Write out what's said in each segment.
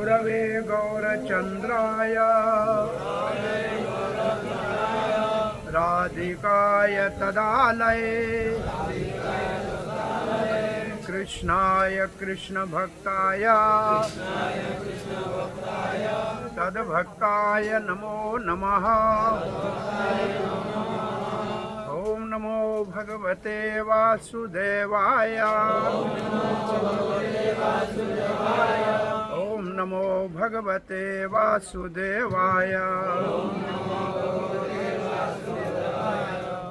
गुरवे गौरचन्द्राय राधिकाय तदालये कृष्णाय कृष्णभक्ताय तद्भक्ताय नमो नमः। ओम नमो भगवते वासुदेवाय। ओम नमो भगवते वासुदेवाय।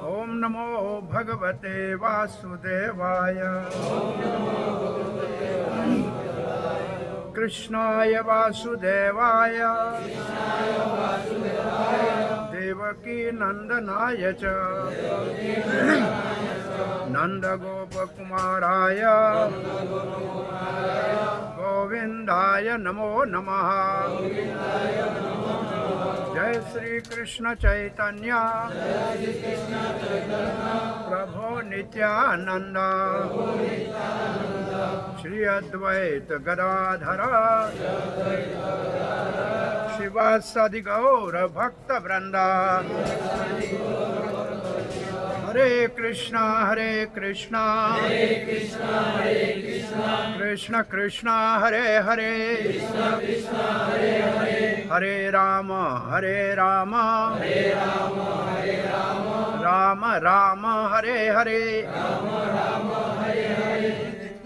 ओम नमो भगवते वासुदेवाय। कृष्णाय वासुदेवाय देवकी नंदनाय च नंदगोपकुमाराय गोविंदाय नमो नमः। जय श्री कृष्ण चैतन्य प्रभो नित्यानंद श्री अद्वैत गदाधर शिवासादि गौर भक्त वृंदा। हरे कृष्णा कृष्ण कृष्ण हरे हरे हरे राम राम राम हरे हरे।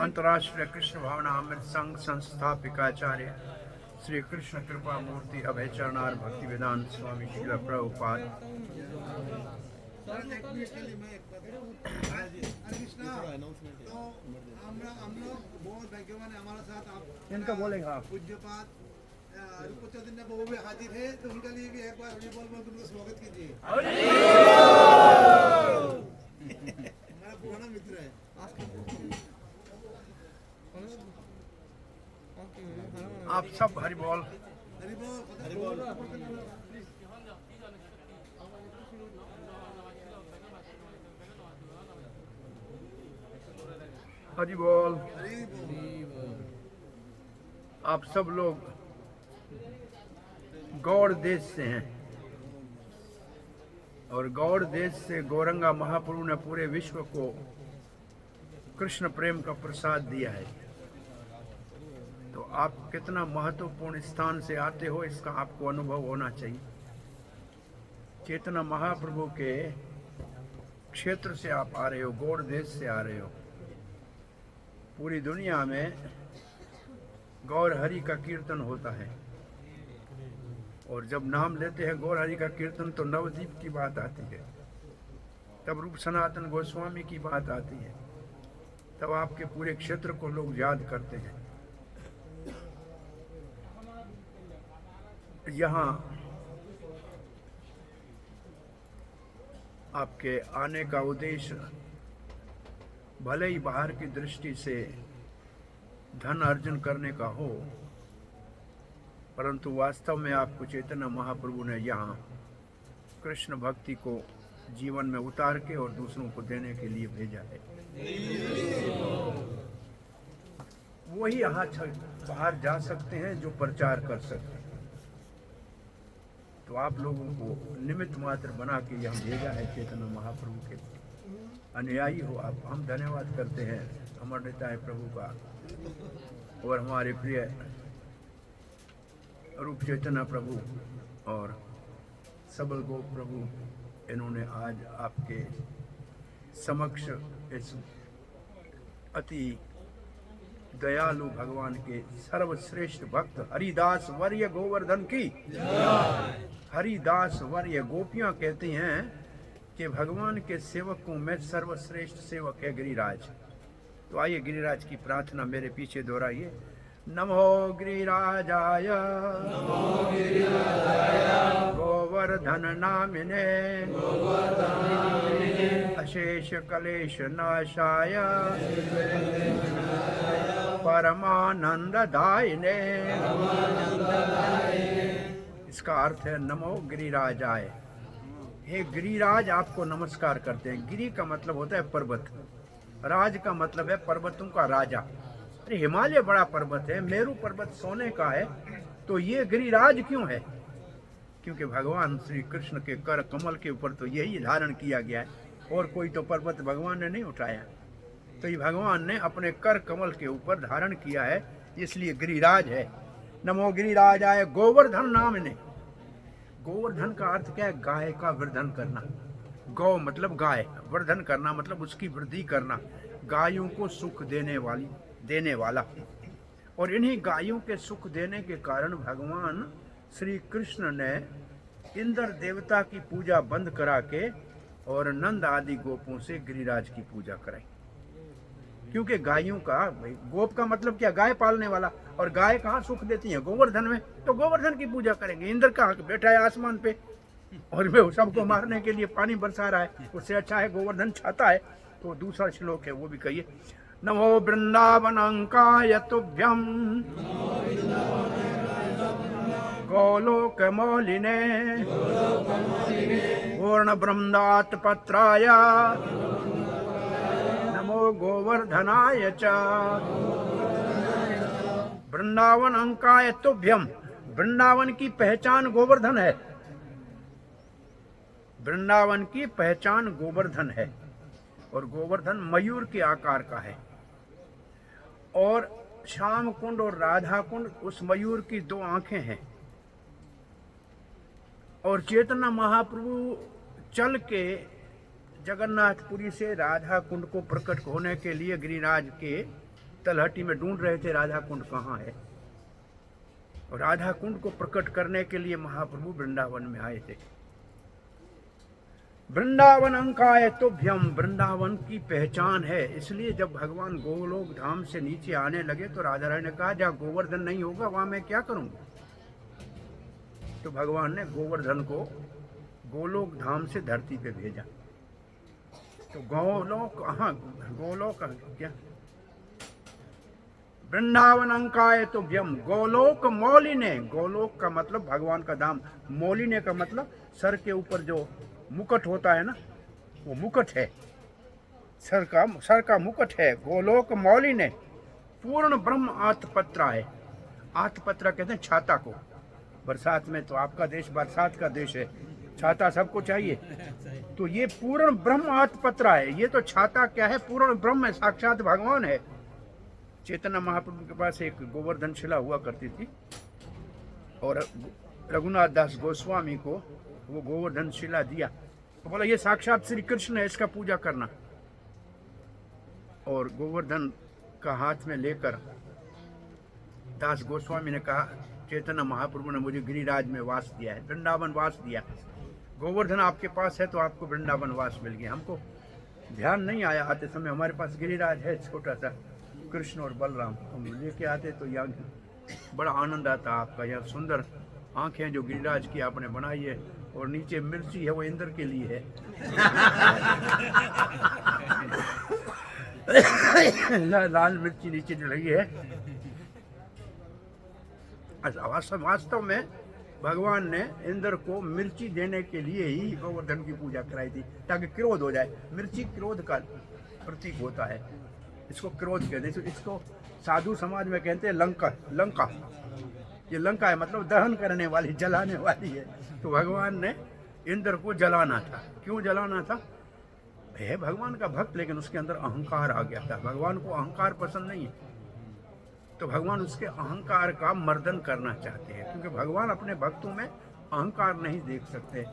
अंतर्राष्ट्रीय कृष्ण भावना अमृत संघ संस्थापिकाचार्य श्री कृष्ण कृपा मूर्ति अभय चरणार भक्ति वेदांत स्वामी श्रील प्रभुपाद। इनका बोलेगा आप। पूज्यपाद रूपचंद्र बाबू भी हाजिर है, तो उनके लिए भी एक बार हरि बोल बोल उनका स्वागत कीजिए। हमारा पुराना मित्र है। आप सब हरि बोल। हरि बोल हरि बोल। हरि बोल। आप सब लोग गौड़ देश से हैं और गौड़ देश से गौरंगा महाप्रभु ने पूरे विश्व को कृष्ण प्रेम का प्रसाद दिया है। तो आप कितना महत्वपूर्ण स्थान से आते हो इसका आपको अनुभव होना चाहिए। चेतना महाप्रभु के क्षेत्र से आप आ रहे हो, गौड़ देश से आ रहे हो। पूरी दुनिया में गौर हरि का कीर्तन होता है और जब नाम लेते हैं गौर हरि का कीर्तन तो नवदीप की बात आती है, तब रूप सनातन गोस्वामी की बात आती है, तब आपके पूरे क्षेत्र को लोग याद करते हैं। यहाँ आपके आने का उद्देश्य भले ही बाहर की दृष्टि से धन अर्जन करने का हो, परंतु वास्तव में आपको चैतन्य महाप्रभु ने यहाँ कृष्ण भक्ति को जीवन में उतार के और दूसरों को देने के लिए भेजा है। वही यहाँ बाहर जा सकते हैं जो प्रचार कर सकते हैं। तो आप लोगों को निमित्त मात्र बना के यहाँ भेजा है चैतन्य महाप्रभु के अनुयायी हो आप। हम धन्यवाद करते हैं अमरता है प्रभु का और हमारे प्रिय रूप चैतन्य प्रभु और सबल गो प्रभु, इन्होंने आज आपके समक्ष इस अति दयालु भगवान के सर्वश्रेष्ठ भक्त हरिदास वर्य गोवर्धन की। हरिदास वर्य गोपियां कहती हैं कि भगवान के सेवकों में सर्वश्रेष्ठ सेवक है गिरिराज। तो आइए गिरिराज की प्रार्थना मेरे पीछे दोहराइए। नमो गिरिराजाय गोवर्धन नामिने अशेष कलेश नाशाय परमानंद दायिने। इसका अर्थ है नमो गिरिराजाय। हे गिरिराज आपको नमस्कार करते हैं। गिरि का मतलब होता है पर्वत, राज का मतलब है पर्वतों का राजा। अरे हिमालय बड़ा पर्वत है, मेरू पर्वत सोने का है, तो ये गिरिराज क्यों है? क्योंकि भगवान श्री कृष्ण के कर कमल के ऊपर तो यही धारण किया गया है, और कोई तो पर्वत भगवान ने नहीं उठाया। तो ये भगवान ने अपने कर कमल के ऊपर धारण किया है, इसलिए गिरिराज है। नमो गिरिराजाय गोवर्धन नाम ने। गोवर्धन का अर्थ क्या है? गाय का वर्धन करना। गौ मतलब गाय, वर्धन करना मतलब उसकी वृद्धि करना, गायों को सुख देने वाला। और इन्हीं गायों के सुख देने के कारण भगवान श्री कृष्ण ने इंद्र देवता की पूजा बंद करा के और नंद आदि गोपों से गिरिराज की पूजा कराई। क्योंकि गायों का, गोप का मतलब क्या? गाय पालने वाला। और गाय कहाँ सुख देती है? गोवर्धन में। तो गोवर्धन की पूजा करेंगे। इंद्र का बैठा है आसमान पे और वे सबको मारने के लिए पानी बरसा रहा है, उससे अच्छा है गोवर्धन छाता है। तो दूसरा श्लोक है, वो भी कहिए। नमो वृंदावनांकाय तुभ्यं गोलोक मौलिने पूर्ण वृंदात पत्राय नमो गोवर्धनाय च। वृंदावन अंकाय तुभ्यम। वृंदावन की पहचान गोवर्धन है। वृंदावन की पहचान गोवर्धन है, और गोवर्धन मयूर के आकार का है। और श्याम कुंड और राधा कुंड उस मयूर की दो आंखें हैं। और चैतन्य महाप्रभु चल के जगन्नाथपुरी से राधा कुंड को प्रकट होने के लिए गिरिराज के तलहटी में ढूंढ रहे थे, राधा कुंड कहाँ है। और राधा कुंड को प्रकट करने के लिए महाप्रभु वृंदावन में आए थे। वृंदावन अंकाय तुभ्यम, वृंदावन की पहचान है। इसलिए जब भगवान गोलोक धाम से नीचे आने लगे तो राधा रानी ने कहा, जहाँ गोवर्धन नहीं होगा वहां मैं क्या करूंगा। तो भगवान ने गोवर्धन को गोलोक धाम से धरती पे भेजा। तो गोलोक, हाँ गोलोक क्या, वृंदावन अंकाय तुभ्यम गोलोक मौलिने। गोलोक का मतलब भगवान का धाम, मौलिने का मतलब सर के ऊपर जो मुकुट होता है ना, वो मुकुट है, सर का मुकुट है। गोलोक मौलिने पूर्ण ब्रह्म आतपत्रा है। आतपत्रा कहते हैं छाता को। बरसात में तो आपका देश बरसात का देश है, छाता सबको चाहिए। तो ये पूर्ण ब्रह्म आतपत्रा है। ये तो छाता क्या है? पूर्ण ब्रह्म है, साक्षात भगवान है। चैतन्य महाप्रभु के पास एक गोवर्धन शिला हुआ करती थी, और रघुनाथ दास गोस्वामी को वो गोवर्धन शिला दिया। तो बोला ये साक्षात श्री कृष्ण है, इसका पूजा करना। और गोवर्धन का हाथ में लेकर दास गोस्वामी ने कहा, चैतन्य महाप्रभु ने मुझे गिरिराज में वास दिया है, वृंदावन वास दिया। गोवर्धन आपके पास है तो आपको वृंदावन वास मिल गया। हमको ध्यान नहीं आया आते समय, हमारे पास गिरिराज है छोटा सा, कृष्ण और बलराम। हम लेके आते तो यहाँ बड़ा आनंद आता। आपका यहाँ सुंदर आंखें जो गिरिराज की आपने बनाई है, और नीचे मिर्ची है वो इंद्र के लिए है। लाल मिर्ची नीचे लगी है। वास्तव में भगवान ने इंद्र को मिर्ची देने के लिए ही गोवर्धन की पूजा कराई थी, ताकि क्रोध हो जाए। मिर्ची क्रोध का प्रतीक होता है, इसको क्रोध कहते हैं। इसको साधु समाज में कहते हैं लंका। ये लंका है मतलब दहन करने वाली, जलाने वाली है। तो भगवान ने इंद्र को जलाना था। क्यों जलाना था? है भगवान का भक्त, लेकिन उसके अंदर अहंकार आ गया था। भगवान को अहंकार पसंद नहीं है, तो भगवान उसके अहंकार का मर्दन करना चाहते हैं, क्योंकि भगवान अपने भक्तों में अहंकार नहीं देख सकते।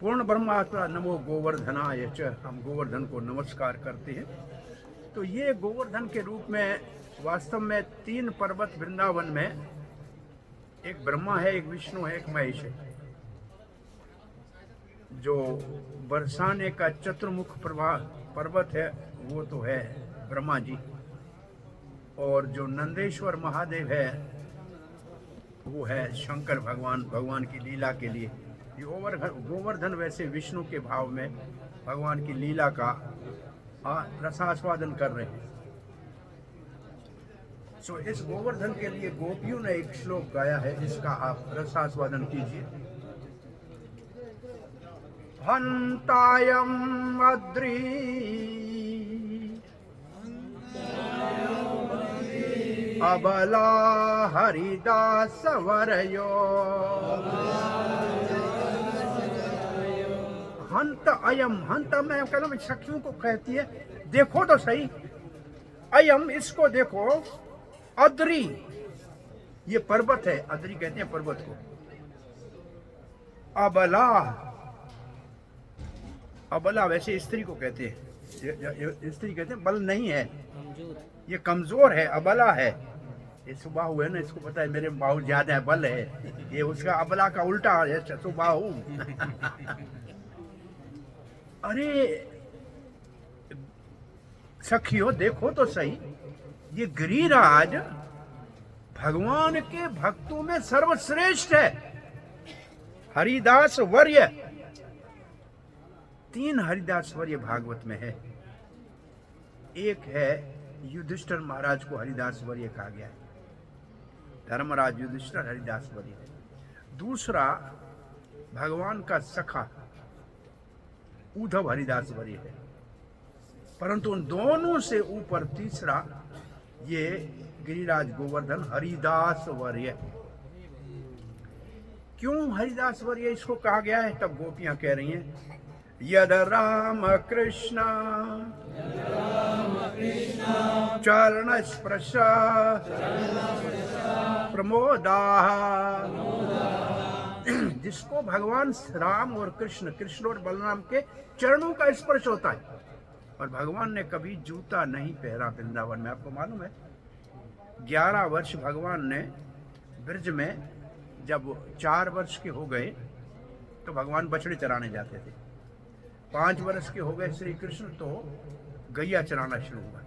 पूर्ण ब्रह्मात्मा नमो गोवर्धनाय च, हम गोवर्धन को नमस्कार करते हैं। तो ये गोवर्धन के रूप में वास्तव में 3 पर्वत वृंदावन में, एक ब्रह्मा है, एक विष्णु है, एक महेश है। जो बरसाने का चतुर्मुख पर्वत है वो तो है ब्रह्मा जी, और जो नंदेश्वर महादेव है वो है शंकर भगवान की लीला के लिए। ये गोवर्धन वैसे विष्णु के भाव में भगवान की लीला का रसास्वादन कर रहे हैं। सो इस गोवर्धन के लिए गोपियों ने एक श्लोक गाया है, जिसका आप रसास्वादन कीजिए। हंतायम अद्री अबला हरिदास वरयो हंत अयम। हंत मैं कहता हूँ सखियों को कहती है देखो तो सही, अयम इसको देखो, अद्री ये पर्वत है, अद्री कहते हैं पर्वत को। अबला, अबला वैसे स्त्री को कहते हैं, स्त्री कहते हैं बल नहीं है, ये कमजोर है, अबला है। ये सुबाहु है ना, इसको पता है मेरे बाहु ज्यादा है, बल है, ये उसका अबला का उल्टा है सुबाहु। अरे सखियों देखो तो सही, ये गिरिराज भगवान के भक्तों में सर्वश्रेष्ठ है। हरिदास वर्य, 3 हरिदास वर्य भागवत में है। एक है युधिष्ठिर महाराज को हरिदास वर्य कहा गया है, धर्मराज युधिष्ठिर हरिदास वर्य है। दूसरा भगवान का सखा उद्धव हरिदास वर्य है, परंतु उन दोनों से ऊपर तीसरा ये गिरिराज गोवर्धन हरिदास वर्य। क्यों हरिदास वर्य इसको कहा गया है? तब गोपियां कह रही हैं यद राम कृष्ण चरण स्पर्श प्रमोदा, जिसको भगवान राम और कृष्ण, कृष्ण और बलराम के चरणों का स्पर्श होता है। और भगवान ने कभी जूता नहीं पहना वृंदावन में, आपको मालूम है। 11 वर्ष भगवान ने ब्रज में, जब 4 वर्ष के हो गए तो भगवान बछड़े चराने जाते थे। 5 वर्ष के हो गए श्री कृष्ण तो गैया चराना शुरू हुआ।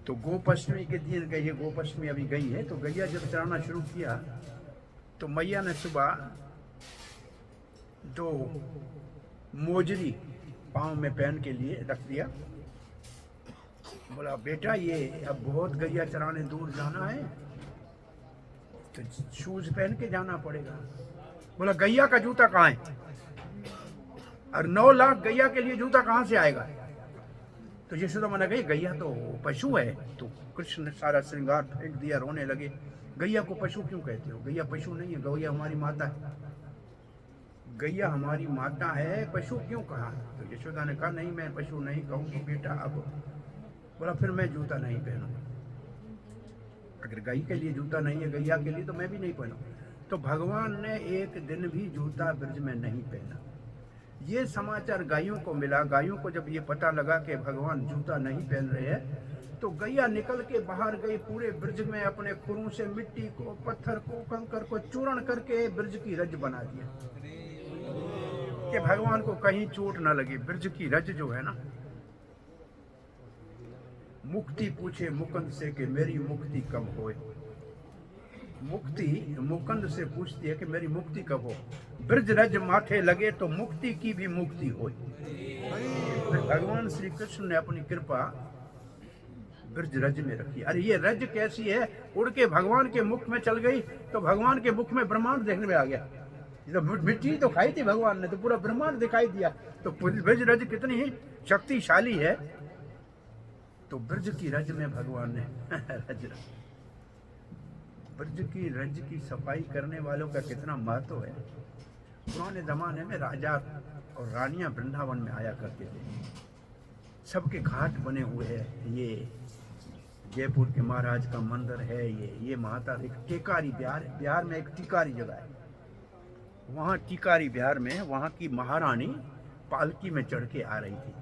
तो गोपष्टमी के दिन गई, गोपष्टमी अभी गई है, तो गैया जब चराना शुरू किया तो मैया ने सुबह 2 मोजरी पाँव में पहन के लिए रख दिया। बोला बेटा ये अब बहुत गैया चराने दूर जाना है तो शूज पहन के जाना पड़ेगा। बोला गैया का जूता कहाँ है? और 9 लाख गैया के लिए जूता कहाँ से आएगा? तो यशोदा माना गई गैया तो पशु है। तो कृष्ण ने सारा श्रृंगार फेंक दिया, रोने लगे। गैया को पशु क्यों कहते हो? गैया पशु नहीं है, गैया हमारी माता है। गैया हमारी माता है, पशु क्यों कहा? तो यशोदा ने कहा नहीं मैं पशु नहीं कहूँगी बेटा। अब बोला फिर मैं जूता नहीं पहनूंगा। अगर गाय के लिए जूता नहीं है, गैया के लिए, तो मैं भी नहीं पहनूं। तो भगवान ने एक दिन भी जूता ब्रज में नहीं पहना। ये समाचार गायों को मिला। गायों को जब ये पता लगा कि भगवान जूता नहीं पहन रहे हैं तो गैया निकल के बाहर गई, पूरे ब्रज में अपने खुरों से मिट्टी को, पत्थर को, कंकर को चूर्ण करके ब्रज की रज बना दिया कि भगवान को कहीं चोट ना लगे। ब्रज की रज जो है ना, मुक्ति पूछे मुकुंद से कि मेरी मुक्ति कब होए। मुक्ति मुकुंद से पूछती है कि मेरी मुक्ति कब हो। ब्रज रज माथे लगे तो मुक्ति की भी मुक्ति होए। भगवान श्री कृष्ण ने अपनी कृपा ब्रज रज में रखी। अरे ये रज कैसी है, उड़ के भगवान के मुख में चल गई तो भगवान के मुख में ब्रह्मांड देखने में आ गया। तो मिट्टी तो खाई थी भगवान ने, तो पूरा ब्रह्मांड दिखाई दिया। तो ब्रज रज कितनी ही शक्तिशाली है। तो ब्रज की रज में भगवान ने रज, ब्रज की रज की सफाई करने वालों का कितना महत्व है। पुराने जमाने में राजा और रानियां वृंदावन में आया करते थे। सबके घाट बने हुए हैं। ये जयपुर के महाराज का मंदिर है। ये माता एक टिकारी, बिहार में एक टिकारी जगह है। वहाँ टिकारी बिहार में वहाँ की महारानी पालकी में चढ़ के आ रही थी।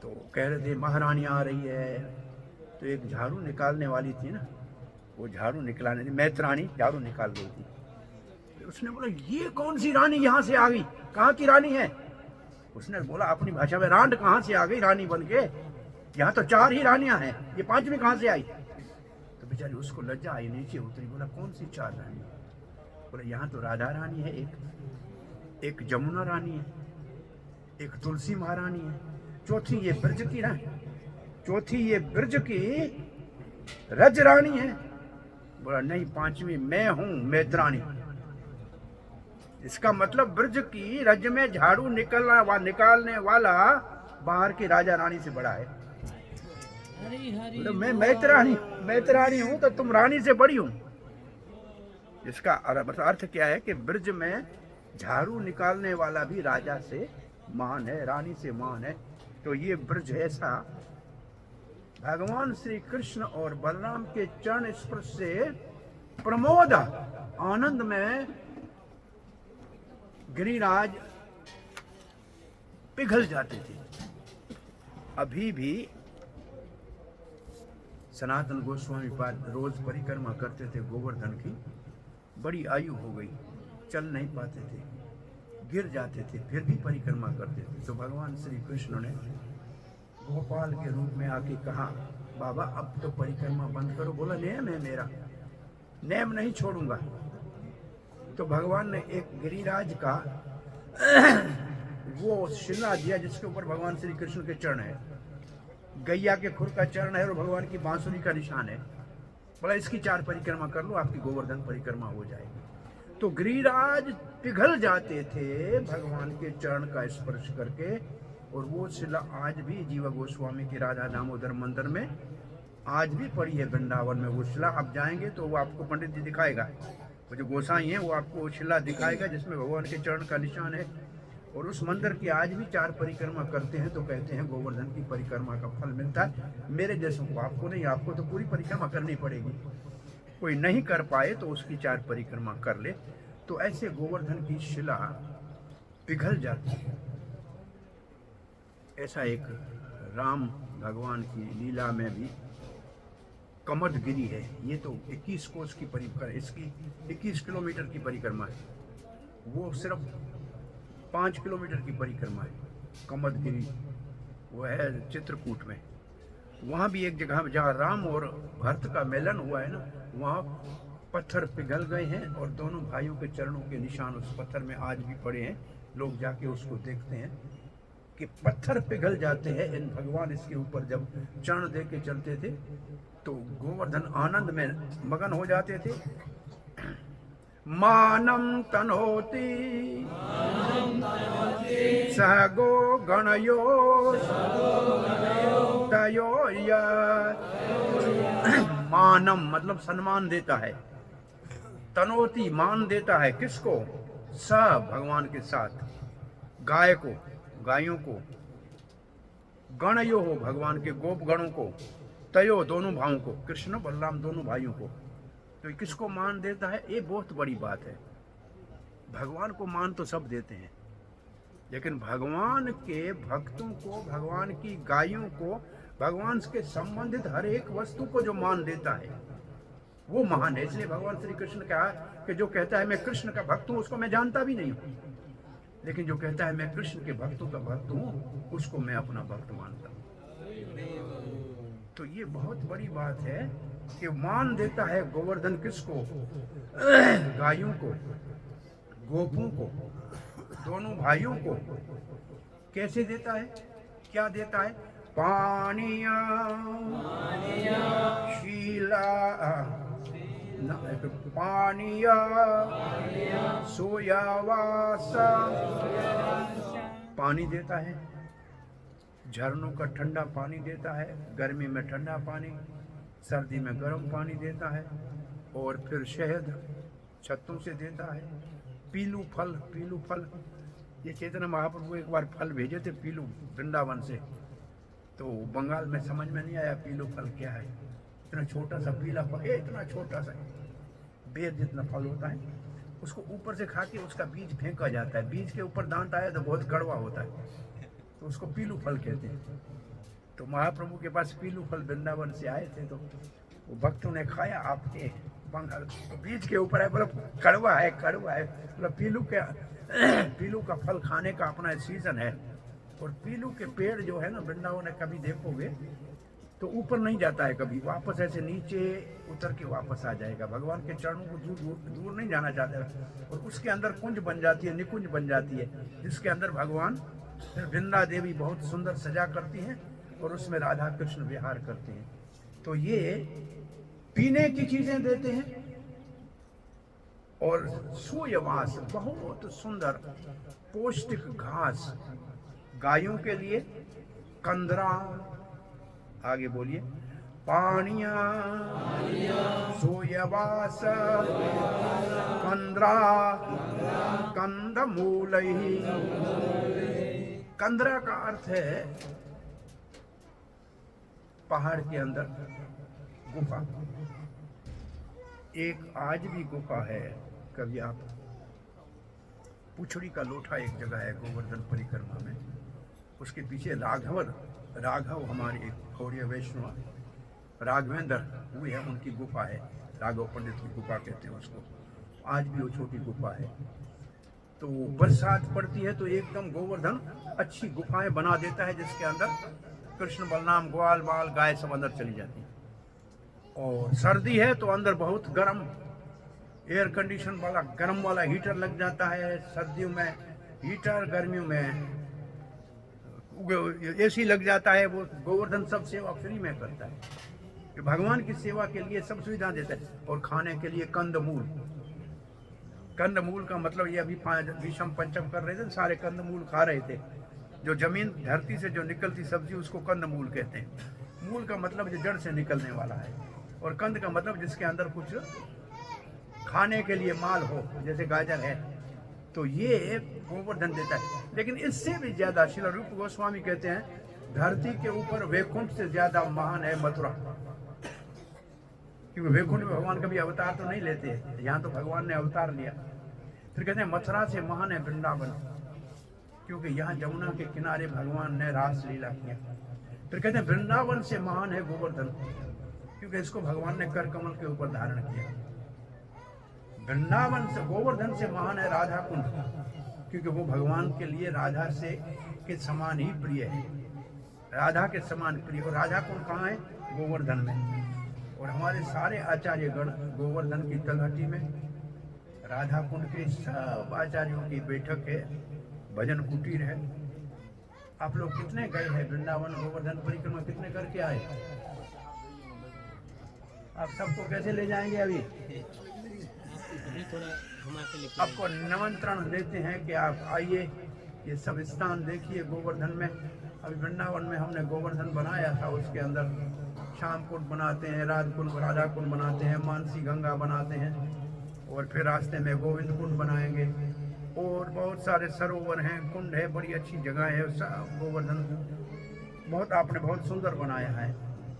तो कह रहे थे महारानी आ रही है। तो एक झाड़ू निकालने वाली थी ना, वो झाड़ू निकालने, मैत्रानी झाड़ू निकाल रही थी। तो उसने बोला ये कौन सी रानी यहाँ से आ गई, कहाँ की रानी है? उसने बोला अपनी भाषा में, रांड कहाँ से आ गई रानी बन के? यहाँ तो 4 ही रानियां हैं, ये 5वीं कहाँ से आई? तो बेचारी उसको लज्जा आई, नीचे उतरी। बोला कौन सी 4 रानी? बोला यहाँ तो राधा रानी है, एक जमुना रानी है, एक तुलसी महारानी है, चौथी ये ब्रज की रानी, चौथी ये ब्रज की रज रानी है। बोला नहीं, 5वीं मैं हूं, मैत्रानी। इसका मतलब ब्रज की रज में झाड़ू निकालने वाला बाहर की राजा रानी से बड़ा है। बोले मैं मैतरानी हूँ तो तुम रानी से बड़ी हूँ। इसका अर्थ क्या है कि ब्रज में झाड़ू निकालने वाला भी राजा से महान है, रानी से महान है। तो ये ब्रज ऐसा भगवान श्री कृष्ण और बलराम के चरण स्पर्श से प्रमोद आनंद में गिरिराज पिघल जाते थे। अभी भी सनातन गोस्वामी पाद रोज परिक्रमा करते थे गोवर्धन की। बड़ी आयु हो गई, चल नहीं पाते थे, गिर जाते थे, फिर भी परिक्रमा करते थे। तो भगवान श्री कृष्ण ने गोपाल के रूप में आके कहा, बाबा अब तो परिक्रमा बंद करो। बोला नेम है मेरा, नेम नहीं छोड़ूंगा। तो भगवान ने एक गिरिराज का वो शिला दिया जिसके ऊपर भगवान श्री कृष्ण के चरण है, गैया के खुर का चरण है और भगवान की बांसुरी का निशान है। बोला इसकी 4 परिक्रमा कर लो, आपकी गोवर्धन परिक्रमा हो जाएगी। तो गिरिराज पिघल जाते थे भगवान के चरण का स्पर्श करके। और वो शिला आज भी जीवा गोस्वामी की राधा दामोदर मंदिर में आज भी पड़ी है वृंदावन में। वो शिला आप जाएंगे तो वो आपको पंडित जी दिखाएगा, वो जो गोसाई है वो आपको वो शिला दिखाएगा जिसमें भगवान के चरण का निशान है। और उस मंदिर की आज भी 4 परिक्रमा करते हैं तो कहते हैं गोवर्धन की परिक्रमा का फल मिलता है। मेरे जैसों को, आपको नहीं, आपको तो पूरी परिक्रमा करनी पड़ेगी। कोई नहीं कर पाए तो उसकी 4 परिक्रमा कर ले। तो ऐसे गोवर्धन की शिला पिघल जाती है। ऐसा एक राम भगवान की लीला में भी कमदगिरी है। ये तो 21 कोस की परिक्रमा, इसकी 21 किलोमीटर की परिक्रमा है। वो सिर्फ 5 किलोमीटर की परिक्रमा है कमदगिरी, वो है चित्रकूट में। वहाँ भी एक जगह जहाँ राम और भरत का मिलन हुआ है ना, वहाँ पत्थर पिघल गए हैं और दोनों भाइयों के चरणों के निशान उस पत्थर में आज भी पड़े हैं। लोग जाके उसको देखते हैं कि पत्थर पिघल जाते हैं। इन भगवान इसके ऊपर जब चरण दे के चलते थे तो गोवर्धन आनंद में मगन हो जाते थे। मानम तनोति सह गो गणयो तयो मानम मतलब सम्मान देता है, तनोति मान देता है किसको, स भगवान के साथ, गाय को, गायों को, गणयो हो भगवान के गोप गणों को, तयो दोनों भाइयों को, कृष्ण बलराम दोनों भाइयों को। तो किसको मान देता है, ये बहुत बड़ी बात है। भगवान को मान तो सब देते हैं, लेकिन भगवान के भक्तों को, भगवान की गायों को, भगवान के संबंधित हर एक वस्तु को जो मान देता है वो महान है। इसलिए भगवान श्री कृष्ण ने कहा कि जो कहता है मैं कृष्ण का भक्त हूँ उसको मैं जानता भी नहीं हूँ, लेकिन जो कहता है मैं कृष्ण के भक्तों का भक्त हूँ उसको मैं अपना भक्त मानता हूँ। तो ये बहुत बड़ी बात है कि मान देता है गोवर्धन किसको, गायों को, गोपों को, दोनों भाइयों को। कैसे देता है, क्या देता है, पानिया शीला पानिया सोयावासा, पानी देता है, झरनों का ठंडा पानी देता है, गर्मी में ठंडा पानी, सर्दी में गर्म पानी देता है। और फिर शहद छत्तों से देता है। पीलू फल, पीलू फल, ये चैतन्य महाप्रभु एक बार फल भेजे थे पीलू वृंदावन से, तो बंगाल में समझ में नहीं आया पीलू फल क्या है। इतना छोटा सा पीला फल, इतना छोटा सा बेर जितना फल होता है, उसको ऊपर से खा के उसका बीज फेंका जाता है। बीज के ऊपर दांत आया तो बहुत कड़वा होता है, तो उसको पीलू फल कहते हैं। तो महाप्रभु के पास पीलू फल वृंदावन से आए थे, तो वो भक्तों ने खाया, आपके बंगाल तो बीज के ऊपर है, बोला कड़वा है, कड़वा है। बोला पीलू का फल खाने का अपना सीजन है। और पीलू के पेड़ जो है ना वृंदावन में कभी देखोगे तो ऊपर नहीं जाता है, कभी वापस ऐसे नीचे उतर के वापस आ जाएगा। भगवान के चरणों को दूर नहीं जाना चाहता। और उसके अंदर कुंज बन जाती है, निकुंज बन जाती है, जिसके अंदर भगवान वृंदा देवी बहुत सुंदर सजा करती हैं और उसमें राधा कृष्ण विहार करते हैं। तो ये पीने की चीजें देते हैं। और सूयवास, बहुत सुंदर पौष्टिक घास गायों के लिए, कंदरा, आगे बोलिए। पानिया सोयवास कंद्रा कंदमूलहि। कंदरा का अर्थ है पहाड़ के अंदर गुफा। एक आज भी गुफा है। कभी आप पुछड़ी का लोठा एक जगह है गोवर्धन परिक्रमा में, उसके पीछे राघव हमारे एक गौड़ीय वैष्णव राघवेंद्र हुए हैं, उनकी गुफा है। राघव पंडित की गुफा कहते हैं उसको। आज भी वो छोटी गुफा है। तो बरसात पड़ती है तो एकदम गोवर्धन अच्छी गुफाएं बना देता है, जिसके अंदर कृष्ण बलराम ग्वाल बाल गाय सब अंदर चली जाती है। और सर्दी है तो अंदर बहुत गर्म एयर कंडीशन वाला गर्म वाला हीटर लग जाता है। सर्दियों में हीटर, गर्मियों में एसी लग जाता है। वो गोवर्धन सब सेवा फ्री में करता है कि भगवान की सेवा के लिए सब सुविधा देता है। और खाने के लिए कंदमूल का मतलब ये अभी विषम पंचम कर रहे थे, सारे कंदमूल खा रहे थे। जो जमीन धरती से जो निकलती सब्जी उसको कंदमूल कहते हैं। मूल का मतलब जो जड़ से निकलने वाला है, और कंद का मतलब जिसके अंदर कुछ खाने के लिए माल हो, जैसे गाजर है। तो ये गोवर्धन देता है। लेकिन इससे भी ज्यादा श्रील रूप गोस्वामी कहते हैं, धरती के ऊपर वैकुंठ से ज्यादा महान है मथुरा। क्योंकि वैकुंठ में भगवान कभी अवतार तो नहीं लेते, यहाँ तो भगवान ने अवतार लिया। फिर कहते हैं मथुरा से महान है वृंदावन, क्योंकि यहाँ जमुना के किनारे भगवान ने रास लीला किया। फिर कहते हैं वृंदावन से महान है गोवर्धन, क्योंकि इसको भगवान ने कर कमल के ऊपर धारण किया। वृंदावन से गोवर्धन से महान है राधा कुंड, क्योंकि वो भगवान के लिए राधा से के समान ही प्रिय है, राधा के समान प्रिय। और राधा कुंड कहाँ है? गोवर्धन में। और हमारे सारे आचार्य गण गोवर्धन की तलहटी में राधा कुंड के सब आचार्यों की बैठक है, भजन कुटीर है। आप लोग कितने गए हैं वृंदावन गोवर्धन परिक्रमा, कितने करके आए? आप सबको कैसे ले जाएंगे? अभी आपको निमंत्रण देते हैं कि आप आइए, ये सब स्थान देखिए गोवर्धन में। अभी वृंदावन में हमने गोवर्धन बनाया था, उसके अंदर श्याम कुंड बनाते हैं, राधा कुंड बनाते हैं, मानसी गंगा बनाते हैं, और फिर रास्ते में गोविंद कुंड बनाएंगे। और बहुत सारे सरोवर हैं, कुंड है, बड़ी अच्छी जगह है। गोवर्धन बहुत आपने बहुत सुंदर बनाया है।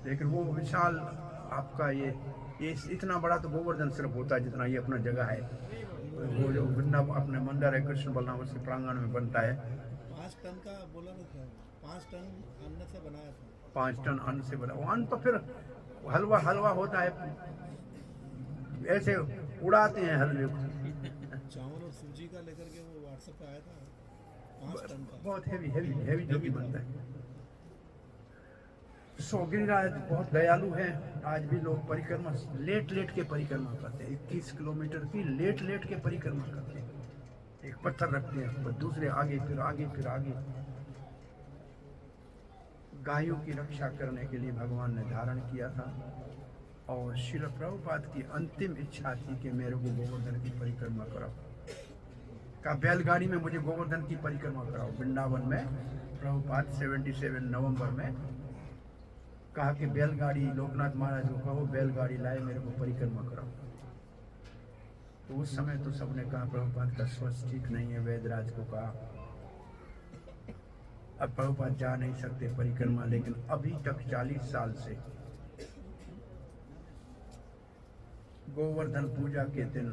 लेकिन वो विशाल आपका ये इतना बड़ा तो गोवर्धन सिर्फ होता है जितना ये अपना जगह है। वो जो वृंदावन अपने मंदिर है कृष्ण बलराम, उसके प्रांगण में बनता है। 5 टन का बोला ना था, 5 टन अन्न से बनाया था। 5 टन अन्न से बना। वो अन्न तो फिर हलवा होता है, ऐसे उड़ाते हैं हलवे को। चावल और सूजी का लेकर के वो व्हाट्सएप पे आया था 5 टन का। बहुत हेवी जो भी बनता है। सो गिरिराज बहुत दयालु है। आज भी लोग परिक्रमा लेट के परिक्रमा करते हैं। 21 किलोमीटर की लेट के परिक्रमा करते हैं। एक पत्थर रखते हैं, दूसरे आगे, फिर आगे, फिर आगे। गायों की रक्षा करने के लिए भगवान ने धारण किया था। और श्रील प्रभुपाद की अंतिम इच्छा थी कि मेरे को गोवर्धन की परिक्रमा कराओ। का बैलगाड़ी में मुझे गोवर्धन की परिक्रमा कराओ। वृंदावन में प्रभुपाद 77 नवंबर में कहा कि बैलगाड़ी, लोकनाथ महाराज को कहो बैलगाड़ी लाए, मेरे को परिक्रमा कराओ। तो उस समय तो सबने कहा प्रभुपाद का स्वास्थ्य ठीक नहीं है, वैद्यराज को कहा। अब प्रभुपाद जा नहीं सकते परिक्रमा, लेकिन अभी तक 40 साल से गोवर्धन पूजा के दिन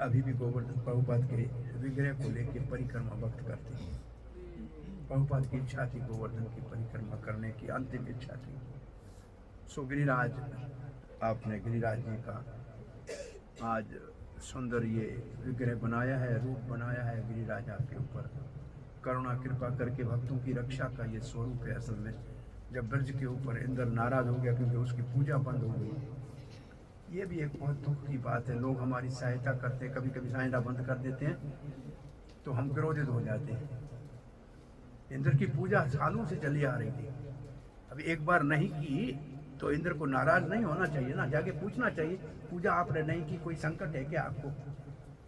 अभी भी गोवर्धन प्रभुपाद के विग्रह को लेकर परिक्रमा वक्त करते हैं। प्रभुपाद की इच्छा थी गोवर्धन की परिक्रमा करने की, अंतिम इच्छा थी। सो गिरिराज, आपने गिरिराज जी का आज सुंदर ये विग्रह बनाया है, रूप बनाया है गिरिराज आपके ऊपर। करुणा कृपा करके भक्तों की रक्षा का ये स्वरूप है। असल में जब ब्रज के ऊपर इंद्र नाराज हो गया क्योंकि उसकी पूजा बंद हो गई, ये भी एक बहुत दुख की बात है। लोग हमारी सहायता करते हैं, कभी कभी सहायता बंद कर देते हैं तो हम क्रोधित हो जाते हैं। इंद्र की पूजा सालों से चली आ रही थी, अभी एक बार नहीं की तो इंद्र को नाराज नहीं होना चाहिए ना, जाके पूछना चाहिए पूजा आपने नहीं की, कोई संकट है क्या आपको,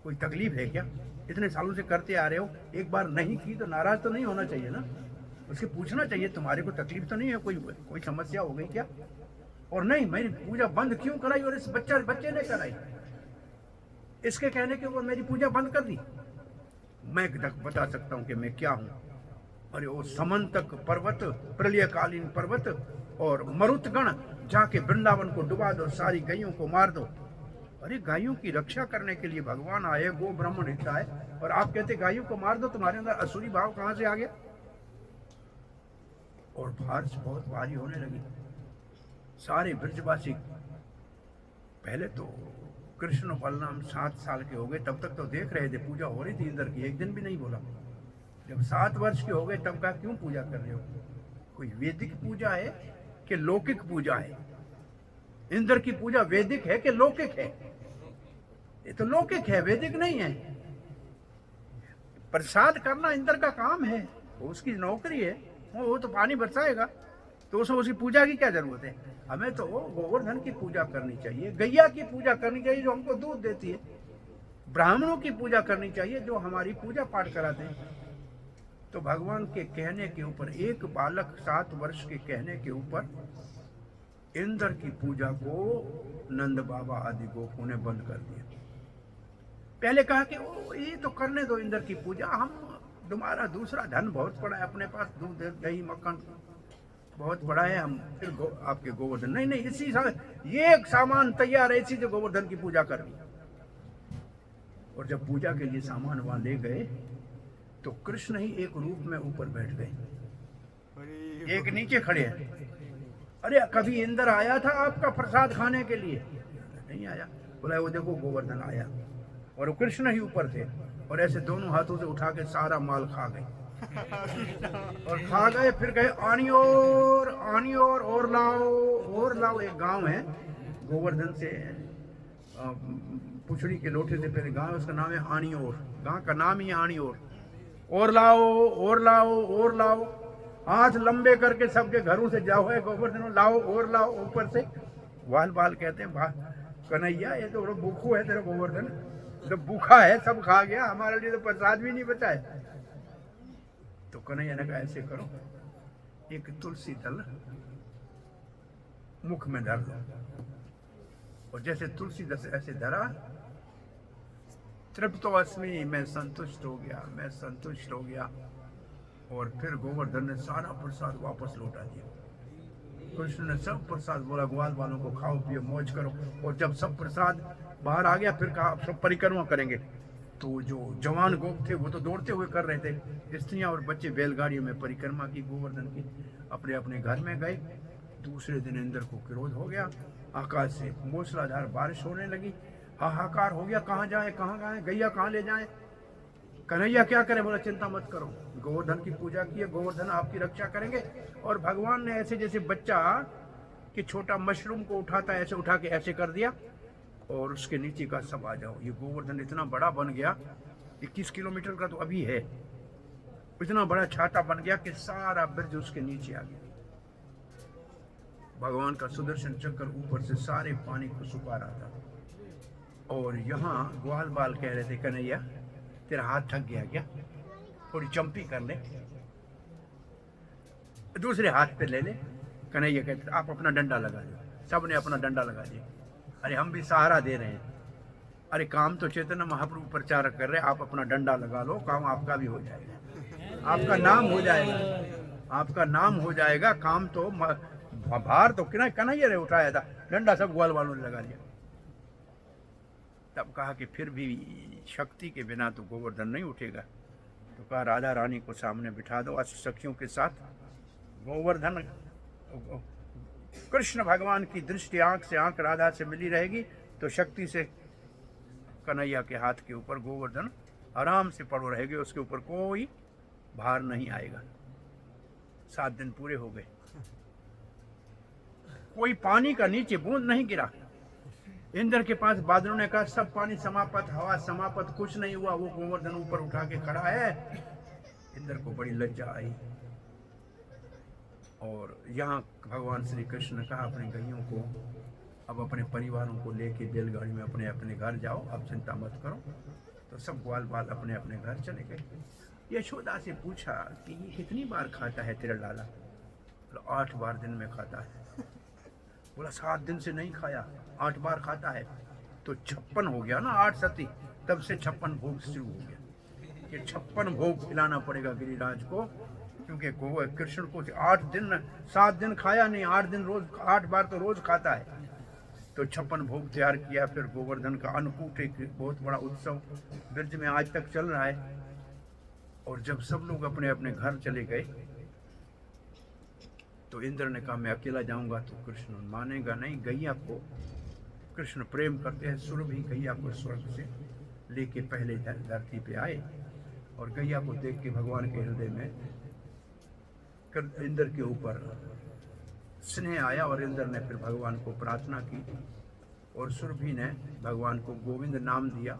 कोई तकलीफ है क्या, इतने सालों से करते आ रहे हो, एक बार नहीं की तो नाराज तो नहीं होना चाहिए ना। उसके पूछना चाहिए तुम्हारे को तकलीफ तो नहीं है, कोई समस्या हो गई क्या? और नहीं, मेरी पूजा बंद क्यों कराई और इस बच्चे ने कराई, इसके कहने के ऊपर मेरी पूजा बंद कर दी। मैं बता सकता हूं कि मैं क्या हूं। अरे वो समंतक पर्वत, प्रलयकालीन पर्वत और मरुतगण जाके वृंदावन को डुबा दो, सारी गायों को मार दो। अरे गायों की रक्षा करने के लिए भगवान आए, गो ब्राह्मण हित आए, और आप कहते गायों को मार दो। तुम्हारे अंदर असुरी भाव कहां से आ गया? और बारिश बहुत भारी होने लगी। सारे ब्रजवासी, पहले तो कृष्ण बलराम 7 साल के हो गए, तब तक तो देख रहे थे, पूजा हो रही थी इंद्र की, एक दिन भी नहीं बोला। जब 7 वर्ष के हो गए तब कहा क्यों पूजा कर रहे हो? कोई वैदिक पूजा है कि लौकिक पूजा है? इंद्र की पूजा वैदिक है कि लौकिक है? ये तो लौकिक है, वैदिक नहीं है। प्रसाद करना इंद्र का काम है, वो उसकी नौकरी है, वो तो पानी बरसाएगा, तो उसकी पूजा की क्या जरूरत है? हमें तो गोवर्धन की पूजा करनी चाहिए, गैया की पूजा करनी चाहिए जो हमको दूध देती है, ब्राह्मणों की पूजा करनी चाहिए जो हमारी पूजा पाठ कराते हैं। तो भगवान के कहने के ऊपर, एक बालक 7 वर्ष के कहने के ऊपर इंद्र की पूजा को नंद बाबा आदि गोपों ने बंद कर दिया। पहले कहा कि ये तो करने दो इंद्र की पूजा, हम तुम्हारा दूसरा धन बहुत पड़ा है अपने पास, दूध दही मक्खन बहुत बड़ा है, हम फिर आपके गोवर्धन नहीं, इसी ये एक सामान तैयार है, इसी से गोवर्धन की पूजा करनी। और जब पूजा के लिए सामान वहां ले गए तो कृष्ण ही एक रूप में ऊपर बैठ गए, एक नीचे खड़े हैं। अरे कभी इंद्र आया था आपका प्रसाद खाने के लिए? नहीं आया। बोला वो देखो गोवर्धन आया, और वो कृष्ण ही ऊपर थे, और ऐसे दोनों हाथों से उठा के सारा माल खा गए। और खा गए, फिर कहे आनी और लाओ। एक गांव है गोवर्धन से पुछड़ी के लोटे से पहले गांव, उसका नाम है आनियोर, गांव का नाम ही आनियोर। और लाओ, हाथ लंबे करके सबके घरों से जाओ है गोवर्धन, लाओ ऊपर से। बाल कहते हैं कन्हैया ये तो भूखू है तेरा गोवर्धन, तो भूखा है, सब खा गया, हमारे लिए तो प्रसाद भी नहीं बचा है। तो कन्हैया ने कहा ऐसे करो, एक तुलसी दल मुख में धर लो, और जैसे तुलसी दल ऐसे धरा, तृप्तो अस्मि, मैं संतुष्ट हो गया। और फिर गोवर्धन ने सारा प्रसाद वापस लौटा दिया। कृष्ण ने सब प्रसाद बोला ग्वाल वालों को खाओ पियो मौज करो। और जब सब प्रसाद बाहर आ गया, फिर कहा सब परिक्रमा करेंगे। तो जो जवान गोप थे वो तो दौड़ते हुए कर रहे थे, स्त्रियां और बच्चे बैलगाड़ियों में परिक्रमा की गोवर्धन की, अपने अपने घर में गए। दूसरे दिन इंद्र को क्रोध हो गया, आकाश से मूसलाधार बारिश होने लगी, हाहाकार हो गया, कहाँ जाए, गैया कहाँ ले जाए। कन्हैया क्या करे? बोला चिंता मत करो, गोवर्धन की पूजा की है, गोवर्धन आपकी रक्षा करेंगे। और भगवान ने ऐसे जैसे बच्चा कि छोटा मशरूम को उठाता है, ऐसे उठा के ऐसे कर दिया, और उसके नीचे का सब आ जाओ। ये गोवर्धन इतना बड़ा बन गया, 21 किलोमीटर का तो अभी है, इतना बड़ा छाता बन गया कि सारा ब्रज उसके नीचे आ गया। भगवान का सुदर्शन चक्र ऊपर से सारे पानी को सुखा रहा था। और यहाँ ग्वाल बाल कह रहे थे कन्हैया तेरा हाथ थक गया क्या, थोड़ी चंपी कर ले, दूसरे हाथ पे ले ले। कन्हैया कहते आप अपना डंडा लगा दो। सब ने अपना डंडा लगा दिया। अरे हम भी सहारा दे रहे हैं। अरे काम तो चैतन्य महाप्रभु प्रचारक कर रहे हैं, आप अपना डंडा लगा लो, काम आपका भी हो जाएगा, आपका नाम हो जाएगा, आपका नाम हो जाएगा। काम तो भार तो कन्हैया ने उठाया था, डंडा सब ग्वाल वालों ने लगा लिया। तब कहा कि फिर भी शक्ति के बिना तो गोवर्धन नहीं उठेगा। तो कहा राधा रानी को सामने बिठा दो, अष्टसखियों के साथ गोवर्धन, कृष्ण भगवान की दृष्टि आंख से आंख राधा से मिली रहेगी, तो शक्ति से कन्हैया के हाथ के ऊपर गोवर्धन आराम से पड़ो रहेगी, उसके ऊपर कोई भार नहीं आएगा। 7 दिन पूरे हो गए, कोई पानी का नीचे बूंद नहीं गिरा। इंद्र के पास बादलों ने कहा सब पानी समाप्त, हवा समाप्त, कुछ नहीं हुआ, वो गोवर्धन ऊपर उठा के खड़ा है। इंद्र को बड़ी लज्जा आई। और यहाँ भगवान श्री कृष्ण ने कहा अपने गैयों को, अब अपने परिवारों को लेके बैलगाड़ी में अपने अपने घर जाओ, अब चिंता मत करो। तो सब ग्वाल बाल अपने अपने घर चले गए। यशोदा से पूछा कि ये कितनी बार खाता है तेरा लाला? बोला 8 बार दिन में खाता है। बोला 7 दिन से नहीं खाया, 8 बार खाता है, तो 56 हो गया ना, 8 सती, तब से 56 भोग शुरू हो गया। ये 56 भोग खिलाना पड़ेगा गिरिराज को, क्योंकि कृष्ण को 8 दिन 7 दिन खाया नहीं, 8 दिन रोज, 8 बार तो रोज खाता है। तो 56 भोग तैयार किया। फिर गोवर्धन का अन्नकूट एक बहुत बड़ा उत्सव ब्रज में आज तक चल रहा है। और जब सब लोग अपने अपने घर चले गए तो इंद्र ने कहा मैं अकेला जाऊंगा, तो कृष्ण मानेगा नहीं। गैया को कृष्ण प्रेम करते हैं, सुरभि गैया को स्वर्ग से लेके पहले धरती पे आए, और गैया को देख के भगवान के हृदय में इंद्र के ऊपर स्नेह आया, और इंद्र ने फिर भगवान को प्रार्थना की, और सुरभि ने भगवान को गोविंद नाम दिया।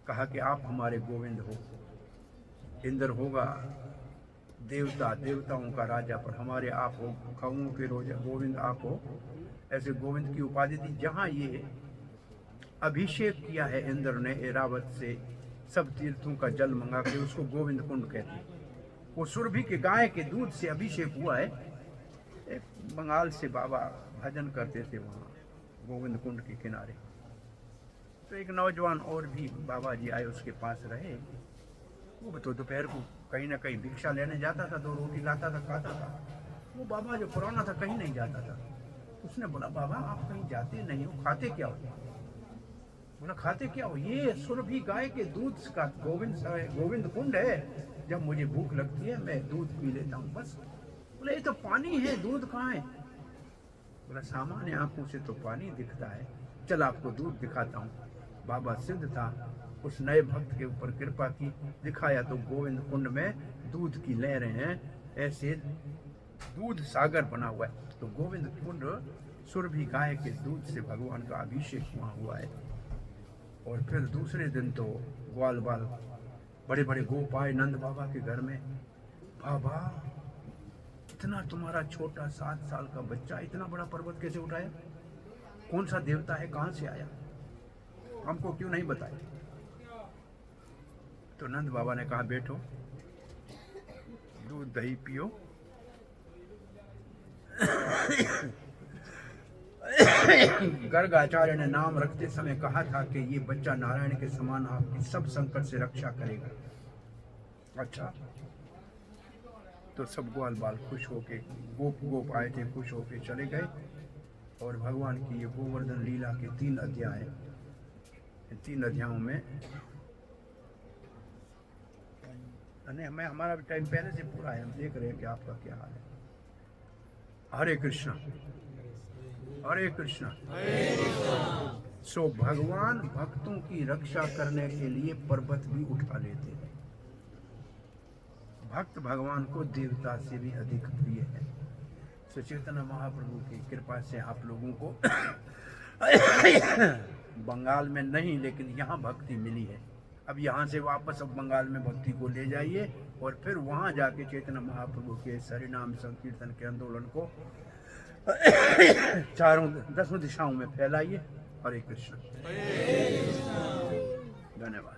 कहा कि आप हमारे गोविंद हो। इंद्र होगा देवता, देवताओं का राजा, पर हमारे आप हो, कौओं के रोजा गोविंद आप हो। ऐसे गोविंद की उपाधि दी। जहाँ ये अभिषेक किया है इंद्र ने ऐरावत से सब तीर्थों का जल मंगा के, उसको गोविंद कुंड कहते हैं। वो सुरभि के गाय के दूध से अभिषेक हुआ है। एक बंगाल से बाबा भजन करते थे वहाँ गोविंद कुंड के किनारे। तो एक नौजवान और भी बाबा जी आए, उसके पास रहे। वो तो दोपहर को कहीं ना कहीं भिक्षा लेने जाता था, 2 रोटी लाता था, खाता था। वो बाबा जो पुराना था कहीं नहीं जाता था। उसने बोला बाबा आप कहीं जाते नहीं हो, खाते क्या हो? बोला खाते क्या हो? ये सुरभि गाय के दूध का गोविंद कुंड है। जब मुझे भूख लगती है मैं दूध पी लेता हूँ बस। बोले ये तो पानी है, दूध कहाँ है? बोला सामान्य आंखों से तो पानी दिखता है, चल आपको दूध दिखाता हूँ। बाबा सिद्ध था, उस नए भक्त के ऊपर कृपा की, दिखाया तो गोविंद कुंड में दूध की लहरें हैं, ऐसे दूध सागर बना हुआ है। तो गोविंद कुंड सुरभि गाय के दूध से भगवान का अभिषेक वहाँ हुआ है। और फिर दूसरे दिन तो ग्वाल बाल बड़े बड़े गोप आए नंद बाबा के घर में। बाबा इतना तुम्हारा छोटा 7 साल का बच्चा इतना बड़ा पर्वत कैसे उठाया? कौन सा देवता है, कहाँ से आया, हमको क्यों नहीं बताया? तो नंद बाबा ने कहा बैठो, दूध दही पियो। गर्ग आचार्य ने नाम रखते समय कहा था कि ये बच्चा नारायण के समान आपकी सब संकट से रक्षा करेगा। अच्छा, तो सब ग्वाल बाल खुश होके, गोप आए थे, खुश होके चले गए। और भगवान की ये गोवर्धन लीला के 3 अध्याय, 3 अध्यायों में हमें हमारा भी टाइम पहले से पूरा है, हम देख रहे हैं कि आपका क्या हाल है। हरे कृष्णा हरे कृष्णा। सो भगवान भक्तों की रक्षा करने के लिए पर्वत भी उठा लेते हैं। भक्त भगवान को देवता से भी अधिक प्रिय है। सो चैतन्य महाप्रभु की कृपा से आप लोगों को बंगाल में नहीं लेकिन यहाँ भक्ति मिली है। अब यहाँ से वापस अब बंगाल में भक्ति को ले जाइए, और फिर वहाँ जाके चैतन्य महाप्रभु के हरिनाम संकीर्तन के आंदोलन को 10 दिशाओं में फैलाइए। हरे कृष्ण। धन्यवाद।